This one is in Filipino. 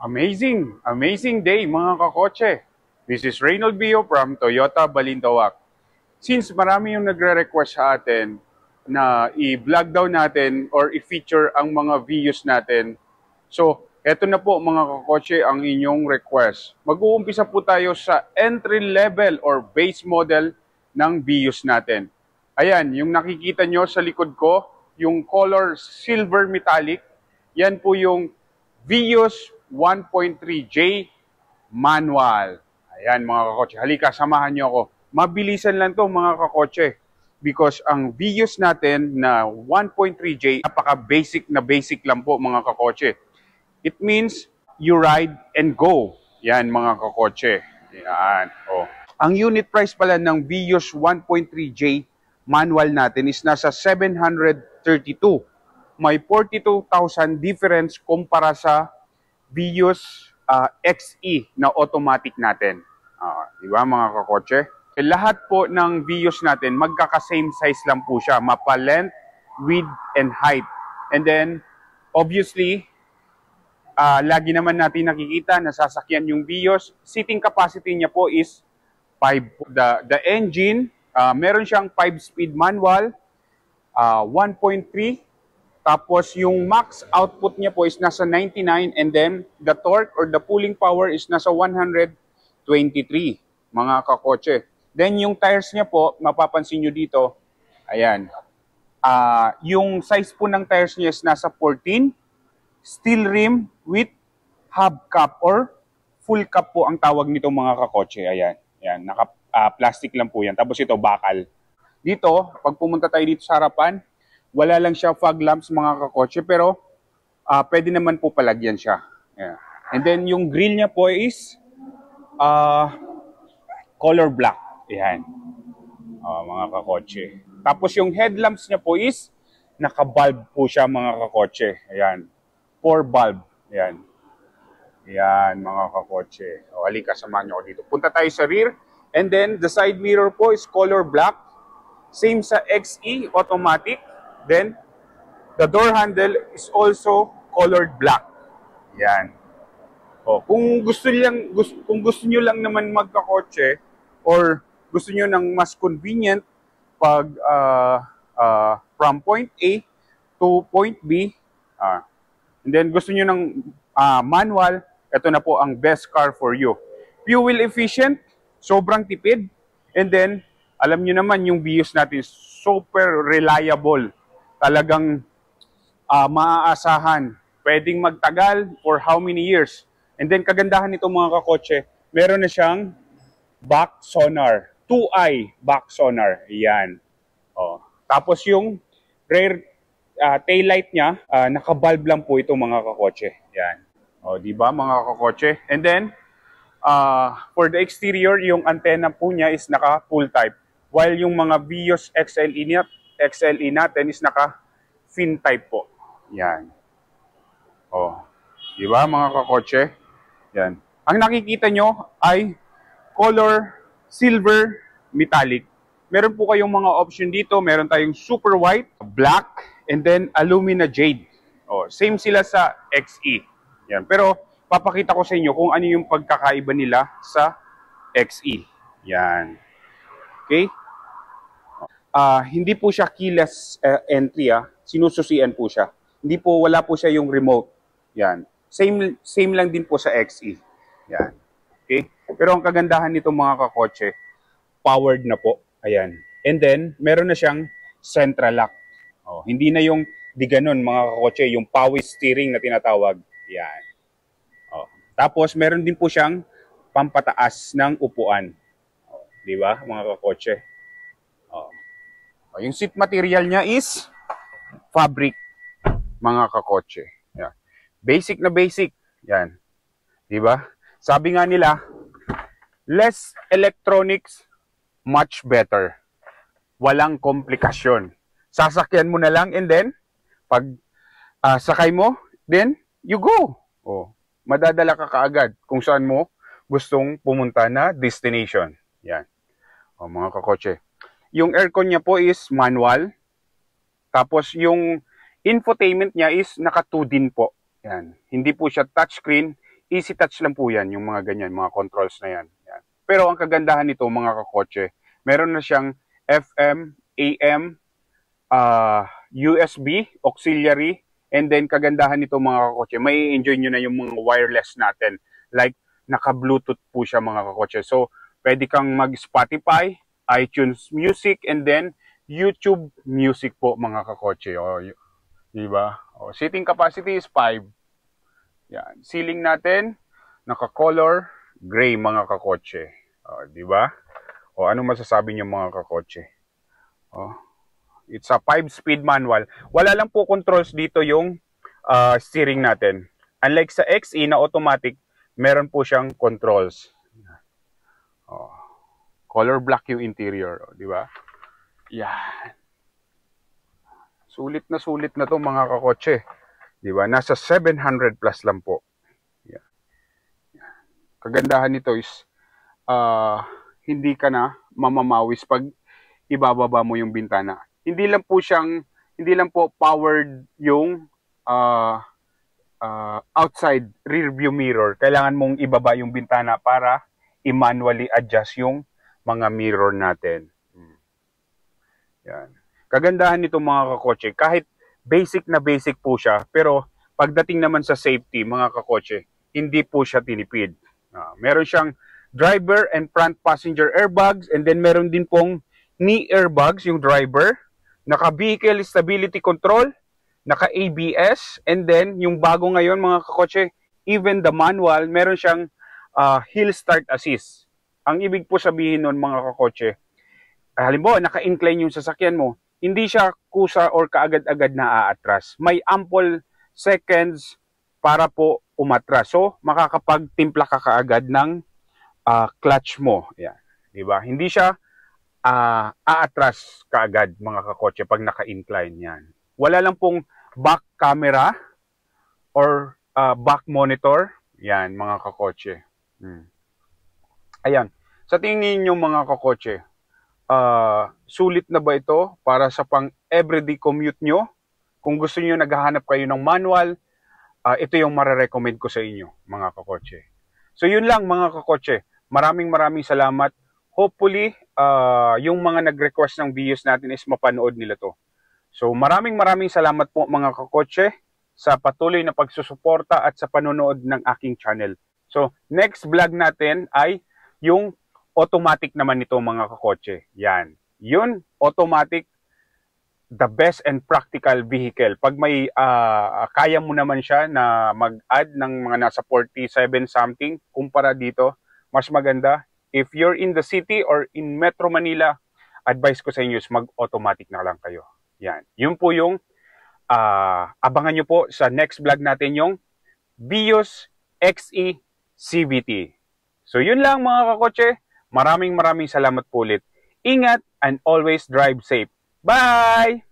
Amazing day mga kakotse. This is Reynold Bio from Toyota Balintawak. Since marami yung nagre-request sa atin na i-vlog daw natin or i-feature ang mga videos natin. So, eto na po mga kakotse ang inyong request. Mag-uumpisa po tayo sa entry level or base model ng Vios natin. Ayan, yung nakikita nyo sa likod ko, yung color silver metallic, yan po yung Vios 1.3J manual. Ayan mga kakotse, halika samahan nyo ako. Mabilisan lang to mga kakotse because ang Vios natin na 1.3J, napaka-basic na basic lang po mga kakotse. It means you ride and go. Yan mga kakotse. Yan. Oh. Ang unit price pala ng Vios 1.3J manual natin is nasa 732. May 42,000 difference kumpara sa Vios XE na automatic natin. Di ba mga kakotse? Lahat po ng Vios natin magkaka-same size lang po siya. Mapa-length, width, and height. And then, obviously, lagi naman natin nakikita na sasakyan yung Vios. Seating capacity niya po is 5. The engine, meron siyang 5-speed manual, 1.3. Tapos yung max output niya po is nasa 99 and then the torque or the pulling power is nasa 123 mga kakotse. Then yung tires niya po, mapapansin nyo dito, ayan. Yung size po ng tires niya is nasa 14, steel rim with hubcap or full cap po ang tawag nito mga kakotse. Ayan, ayan, plastic lang po yan. Tapos ito bakal. Dito, pag pumunta tayo dito sa harapan, wala lang siya fog lamps mga kakotse pero pwede naman po palagyan siya. Yeah. And then yung grill niya po is color black. Ayan. Mga kakotse. Tapos yung headlamps niya po is naka-bulb po siya mga kakotse. Ayan. 4 bulb. Ayan. Ayan mga kakotse. Halika, samahan niyo ako dito. Punta tayo sa rear. And then the side mirror po is color black. Same sa XE automatic. Then, the door handle is also colored black. Yan. Kung gusto niyo lang naman magkakotse or gusto niyo ng mas convenient pag from point A to point B, and then gusto niyo ng manual, ito na po ang best car for you. Fuel efficient, sobrang tipid, and then alam niyo naman yung Vios natin super reliable. Talagang maaasahan. Pwedeng magtagal for how many years. And then kagandahan nito mga kakotse, meron na siyang back sonar. 2-eye back sonar. Yan. Tapos yung rear taillight niya, naka-bulb lang po ito mga kakotse. Yan. Di ba mga kakotse? And then, for the exterior, yung antenna po niya is naka-full type. While yung mga Vios XLE natin is naka-fin type po. Yan. Di ba mga kakotse? Yan. Ang nakikita nyo ay color silver metallic. Meron po kayong mga option dito. Meron tayong super white, black, and then alumina jade. Same sila sa XE. Yan. Pero papakita ko sa inyo kung ano yung pagkakaiba nila sa XE. Yan. Okay? Hindi po siya keyless entry, sinususian po siya. Wala po siya yung remote. Yan. Same lang din po sa XE. Yan. Okay? Pero ang kagandahan nito mga kakotse, powered na po. Ayan. And then, meron na siyang central lock. Hindi na yung di ganun mga kakotse, yung power steering na tinatawag. Yan. Tapos, meron din po siyang pampataas ng upuan. Di ba mga kakotse? Yung seat material niya is fabric, mga kakotse. Yan. Basic na basic. Yan. Diba? Sabi nga nila, less electronics, much better. Walang komplikasyon. Sasakyan mo na lang and then, pag sakay mo, then you go. Madadala ka kaagad kung saan mo gustong pumunta na destination. Yan. Mga kakotse. Yung aircon niya po is manual. Tapos yung infotainment niya is naka 2 din po. Yan. Hindi po siya touchscreen. easy touch lang po yan, yung mga ganyan, mga controls na yan. Yan. Pero ang kagandahan nito mga kakotse, meron na siyang FM, AM, USB, auxiliary, and then kagandahan nito mga kakotse, may enjoy nyo na yung mga wireless natin. Like, naka-Bluetooth po siya mga kakotse. So, pwede kang mag-Spotify, iTunes Music, and then YouTube Music po mga kakotse. O, diba? O, seating capacity is 5. Yan. Ceiling natin, naka-color gray mga kakotse. O, diba? O, anong masasabi niyo mga kakotse? O, it's a 5-speed manual. Wala lang po controls dito yung steering natin. Unlike sa XE na automatic, meron po siyang controls. O, color black yung interior. O, diba? Yan. Sulit na to mga kakotse. Diba? Nasa 700 plus lang po. Yan. Kagandahan nito is hindi ka na mamamawis pag ibababa mo yung bintana. Hindi lang po powered yung outside rear view mirror. Kailangan mong ibaba yung bintana para i-manually adjust yung mga mirror natin. Yan. Kagandahan nito mga kakotse, kahit basic po siya, pero pagdating naman sa safety mga kakotse, hindi po siya tinipid. Meron siyang driver and front passenger airbags, and then meron din pong knee airbags yung driver, naka-vehicle stability control, naka-ABS, and then yung bago ngayon mga kakotse, even the manual, meron siyang hill start assist. Ang ibig po sabihin nun mga kakotse, halimbawa naka-incline yung sasakyan mo, hindi siya kusa or kaagad-agad na aatras. May ample seconds para po umatras. So, makakapagtimpla ka kaagad ng clutch mo. Yan. Diba? Hindi siya aatras kaagad mga kakotse pag naka-incline. Yan. Wala lang pong back camera or back monitor. Yan mga kakotse. Ayan. Sa tingin niyo mga kakotse, sulit na ba ito para sa pang everyday commute nyo? Kung gusto nyo naghahanap kayo ng manual, ito yung marirecommend ko sa inyo mga kakotse. So yun lang mga kakotse, maraming salamat. Hopefully yung mga nag-request ng videos natin is mapanood nila to. So maraming salamat po mga kakotse sa patuloy na pagsusuporta at sa panonood ng aking channel. So next vlog natin ay yung automatic naman nito mga kakotse. Yan. Yun, automatic, the best and practical vehicle. Pag may kaya mo naman siya na mag-add ng mga nasa 47 something, kumpara dito, mas maganda. If you're in the city or in Metro Manila, advice ko sa inyo is mag-automatic na lang kayo. Yan. Yun po yung abangan nyo po sa next vlog natin yung Vios XE CVT. So yun lang mga kakotse. Maraming salamat po ulit. Ingat and always drive safe. Bye!